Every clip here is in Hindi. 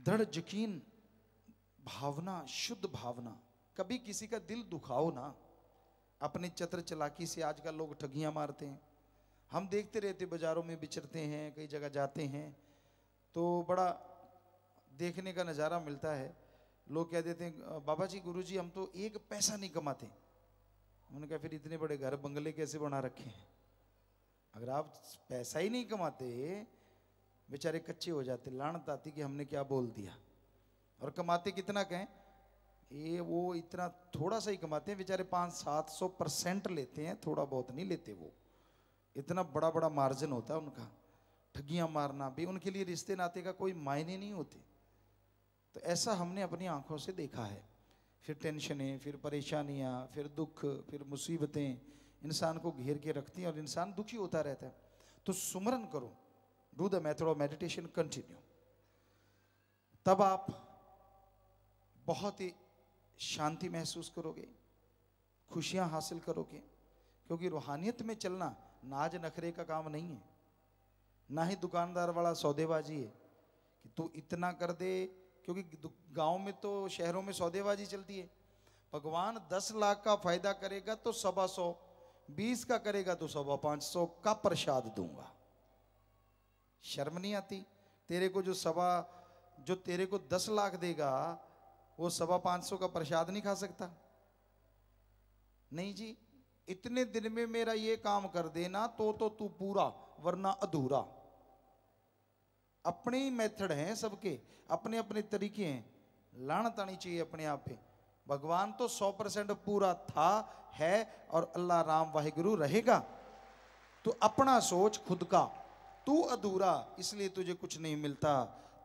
दृढ़ यकीन, भावना, शुद्ध भावना। कभी किसी का दिल दुखाओ ना। अपनी चतुर चालाकी से आजकल लोग ठगियां मारते हैं। हम देखते रहते, बाजारों में विचरते हैं, कई जगह जाते हैं तो बड़ा देखने का नज़ारा मिलता है। लोग कह देते हैं बाबा जी, गुरु जी, हम तो एक पैसा नहीं कमाते। उन्होंने कहा फिर इतने बड़े घर बंगले कैसे बना रखे हैं? अगर आप पैसा ही नहीं कमाते, बेचारे कच्चे हो जाते, लानत आती कि हमने क्या बोल दिया। और कमाते कितना कहें, ये वो इतना थोड़ा सा ही कमाते हैं बेचारे, 500-700% लेते हैं, थोड़ा बहुत नहीं लेते। वो इतना बड़ा बड़ा मार्जिन होता है उनका। ठगियां मारना भी उनके लिए रिश्ते नाते का कोई मायने नहीं होते। तो ऐसा हमने अपनी आंखों से देखा है। फिर टेंशनें, फिर परेशानियां, फिर दुख, फिर मुसीबतें इंसान को घेर के रखती हैं और इंसान दुखी होता रहता है। तो सुमरन करो, do the method of meditation, continue. तब आप बहुत ही शांति महसूस करोगे, खुशियां हासिल करोगे। क्योंकि रूहानियत में चलना नाज नखरे का काम नहीं है, ना ही दुकानदार वाला सौदेबाजी है कि तू इतना कर दे। क्योंकि गांव में तो, शहरों में सौदेबाजी चलती है। भगवान 10 लाख का फायदा करेगा तो 125, 20 का करेगा तो 525 का प्रसाद दूंगा। शर्म नहीं आती? तेरे को जो तेरे को 10 लाख देगा वो 525 का प्रसाद नहीं खा सकता? नहीं जी, इतने दिन में मेरा ये काम कर देना तो तू पूरा, वरना अधूरा। अपने ही मेथड हैं सबके, अपने अपने तरीके हैं। लानत आनी चाहिए अपने आप पे। भगवान तो 100% पूरा था, है और अल्लाह राम वाहिगुरु रहेगा। तो अपना सोच खुद का, तू अधूरा इसलिए तुझे कुछ नहीं मिलता।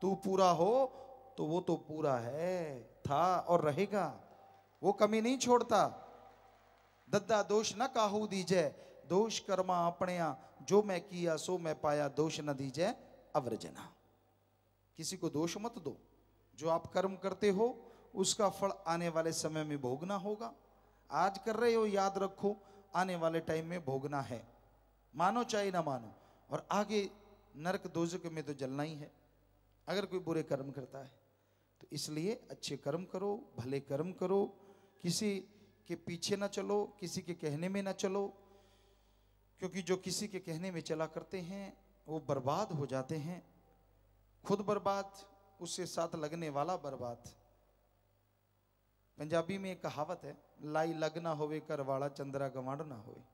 तू पूरा हो तो वो तो पूरा है, था और रहेगा। वो कमी नहीं छोड़ता। दद्दा दोष न काहू दीजे, दोष कर्मा अपने जो मैं किया सो मैं पाया, दोष न दीजे अवर्जना। किसी को दोष मत दो। जो आप कर्म करते हो उसका फल आने वाले समय में भोगना होगा। आज कर रहे हो, याद रखो आने वाले टाइम में भोगना है, मानो चाहे ना मानो। और आगे नरक दोजक में तो जलना ही है अगर कोई बुरे कर्म करता है। तो इसलिए अच्छे कर्म करो, भले कर्म करो, किसी के पीछे ना चलो, किसी के कहने में ना चलो। क्योंकि जो किसी के कहने में चला करते हैं वो बर्बाद हो जाते हैं। खुद बर्बाद, उससे साथ लगने वाला बर्बाद। पंजाबी में एक कहावत है, लाई लग ना होवे करवाड़ा चंद्रा गवाड़ ना होवे।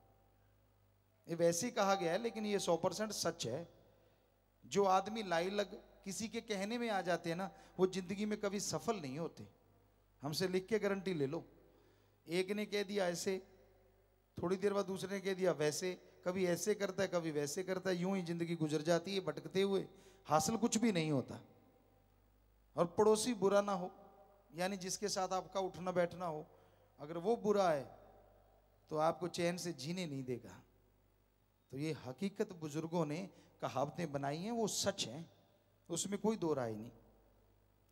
ये वैसे ही कहा गया है लेकिन ये 100% सच है। जो आदमी लाई लग किसी के कहने में आ जाते हैं ना, वो जिंदगी में कभी सफल नहीं होते। हमसे लिख के गारंटी ले लो। एक ने कह दिया ऐसे, थोड़ी देर बाद दूसरे ने कह दिया वैसे, कभी ऐसे करता है कभी वैसे करता है, यूं ही जिंदगी गुजर जाती है भटकते हुए, हासिल कुछ भी नहीं होता। और पड़ोसी बुरा ना हो, यानी जिसके साथ आपका उठना बैठना हो, अगर वो बुरा है तो आपको चैन से जीने नहीं देगा। तो ये हकीकत बुजुर्गों ने कहावतें बनाई हैं, वो सच हैं, उसमें कोई दो राय नहीं।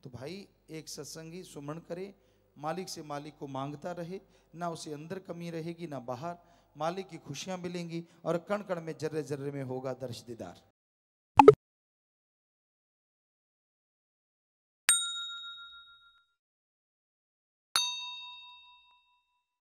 तो भाई एक सत्संगी सुमरण करे, मालिक से मालिक को मांगता रहे, ना उसे अंदर कमी रहेगी ना बाहर। मालिक की खुशियां मिलेंगी और कण कण में, जर्रे जर्रे में होगा दर्श दीदार।